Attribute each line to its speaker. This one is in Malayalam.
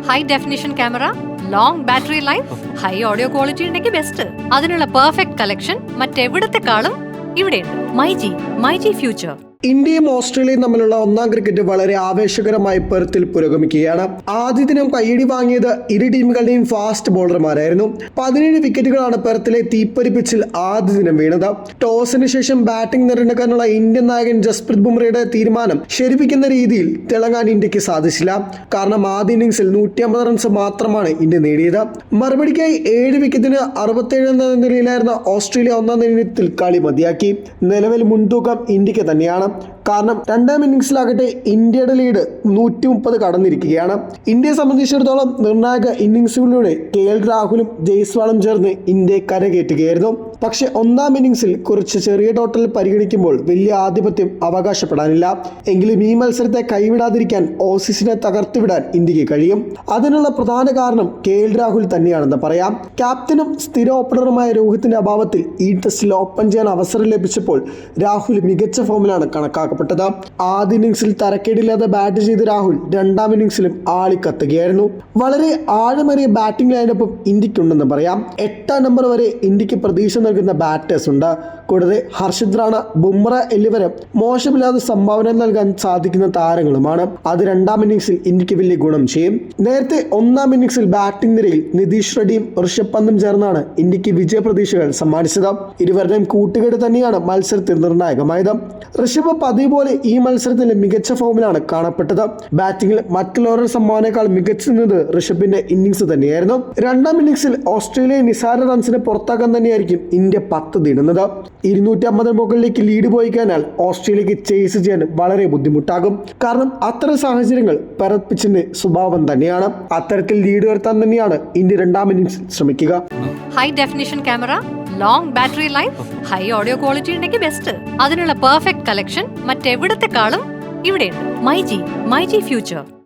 Speaker 1: High definition camera, long battery life, high audio quality ഉണ്ടെങ്കിൽ ബെസ്റ്റ്. അതിനുള്ള പെർഫെക്റ്റ് കളക്ഷൻ മറ്റെവിടത്തെക്കാളും ഇവിടെയുണ്ട്. മൈജി ഫ്യൂച്ചർ.
Speaker 2: ഇന്ത്യയും ഓസ്ട്രേലിയയും തമ്മിലുള്ള ഒന്നാം ക്രിക്കറ്റ് വളരെ ആവേശകരമായി പെർത്തിൽ പുരോഗമിക്കുകയാണ്. ആദ്യ ദിനം കയ്യടി വാങ്ങിയത് ഇരു ടീമുകളുടെയും ഫാസ്റ്റ് ബോളർമാരായിരുന്നു. 17 വിക്കറ്റുകളാണ് പെർത്തിലെ തീപ്പൊരി പിച്ചിൽ ആദ്യ ദിനം വീണത്. ടോസിന് ശേഷം ബാറ്റിംഗ് തിരഞ്ഞെടുക്കാനുള്ള ഇന്ത്യൻ നായകൻ ജസ്പ്രീത് ബുംറയുടെ തീരുമാനം ശരിപ്പിക്കുന്ന രീതിയിൽ തിളങ്ങാൻ ഇന്ത്യക്ക് സാധിച്ചില്ല. കാരണം ആദ്യ ഇന്നിംഗ്സിൽ 150 റൺസ് മാത്രമാണ് ഇന്ത്യ നേടിയത്. മറുപടിക്കായി 7 വിക്കറ്റിന് 67 എന്ന നിലയിലായിരുന്ന ഓസ്ട്രേലിയ ഒന്നാം ദിനത്തിൽ കളി മതിയാക്കി. നിലവിൽ മുൻതൂക്കം ഇന്ത്യക്ക് തന്നെയാണ്. കാരണം രണ്ടാം ഇന്നിംഗ്സിലാകട്ടെ ഇന്ത്യയുടെ ലീഡ് 130 കടന്നിരിക്കുകയാണ്. ഇന്ത്യയെ സംബന്ധിച്ചിടത്തോളം നിർണായക ഇന്നിംഗ്സുകളിലൂടെ KL രാഹുലും ജയ്സ്വാളും ചേർന്ന് ഇന്ത്യയെ കരകയറ്റുകയായിരുന്നു. പക്ഷെ ഒന്നാം ഇന്നിംഗ്സിൽ കുറച്ച് ചെറിയ ടോട്ടൽ പരിഗണിക്കുമ്പോൾ വലിയ ആധിപത്യം അവകാശപ്പെടാനില്ല. എങ്കിലും ഈ മത്സരത്തെ കൈവിടാതിരിക്കാൻ ഓസീസിനെ തകർത്തുവിടാൻ ഇന്ത്യക്ക് കഴിയും. അതിനുള്ള പ്രധാന കാരണം KL രാഹുൽ തന്നെയാണെന്ന് പറയാം. ക്യാപ്റ്റനും സ്ഥിര ഓപ്പണറുമായ രോഹിത്തിന്റെ അഭാവത്തിൽ ഈ ടെസ്റ്റിൽ ഓപ്പൺ ചെയ്യാൻ അവസരം ലഭിച്ചപ്പോൾ രാഹുൽ മികച്ച ഫോമിലാണ് കണക്കാക്കപ്പെട്ടത്. ആദ്യ ഇന്നിംഗ്സിൽ തരക്കേടില്ലാതെ ബാറ്റ് ചെയ്ത രാഹുൽ രണ്ടാം ഇന്നിംഗ്സിലും ആളിക്കത്തുകയായിരുന്നു. വളരെ ആഴമേറിയ ബാറ്റിംഗ് ലൈനപ്പും ഇന്ത്യക്കുണ്ടെന്ന് പറയാം. 8ാം നമ്പർ വരെ ഇന്ത്യക്ക് പ്രതീക്ഷ നൽകുന്ന ബാറ്റേഴ്സ് ഉണ്ട്. കൂടാതെ ഹർഷിത് റാണ, ബുംറ എന്നിവരും മോശമില്ലാതെ സംഭാവന നൽകാൻ സാധിക്കുന്ന താരങ്ങളുമാണ്. അത് രണ്ടാം ഇന്നിംഗ്സിൽ ഇന്ത്യക്ക് വലിയ ഗുണം ചെയ്യും. നേരത്തെ ഒന്നാം ഇന്നിംഗ്സിൽ ബാറ്റിംഗ് നിരയിൽ നിതീഷ് റെഡ്ഡിയും ഋഷഭ് പന്തും ചേർന്നാണ് ഇന്ത്യക്ക് വിജയ പ്രതീക്ഷകൾ സമ്മാനിച്ചത്. ഇരുവരുടെയും കൂട്ടുകെട്ട് തന്നെയാണ് മത്സരത്തിൽ നിർണായകമായത്. ഋഷഭ് പതിവ് പോലെ ഈ മത്സരത്തിൽ മികച്ച ഫോമിലാണ് കാണപ്പെട്ടത്. ബാറ്റിംഗിൽ മറ്റുള്ളവരുടെ സംഭാവനയേക്കാൾ മികച്ചത് ഋഷഭിന്റെ ഇന്നിംഗ്സ് തന്നെയായിരുന്നു. രണ്ടാം ഇന്നിംഗ്സിൽ ഓസ്ട്രേലിയയെ നിസാര റൺസിന് പുറത്താക്കാൻ തന്നെയായിരിക്കും ഇന്ത്യ 10 നേടുന്നത്. 250 മുകളിലേക്ക് ലീഡ് പോയി കഴിഞ്ഞാൽ ഓസ്ട്രേലിയക്ക് ചേസ് ചെയ്യാൻ വളരെ ബുദ്ധിമുട്ടാകും. കാരണം അത്തരം സാഹചര്യങ്ങൾ പെർത്ത് പിച്ചിന്റെ സ്വഭാവം തന്നെയാണ്. അത്തരത്തിൽ ലീഡ് ഉയർത്താൻ തന്നെയാണ് ഇന്ത്യ രണ്ടാം ഇന്നിംഗ്സിൽ ശ്രമിക്കുക.
Speaker 1: High definition camera, long battery life, high audio quality ഉണ്ടെങ്കിൽ ബെസ്റ്റ്. അതിനുള്ള പെർഫെക്റ്റ് കളക്ഷൻ മറ്റെവിടത്തെക്കാളും ഇവിടെയുണ്ട്. മൈജി ഫ്യൂച്ചർ.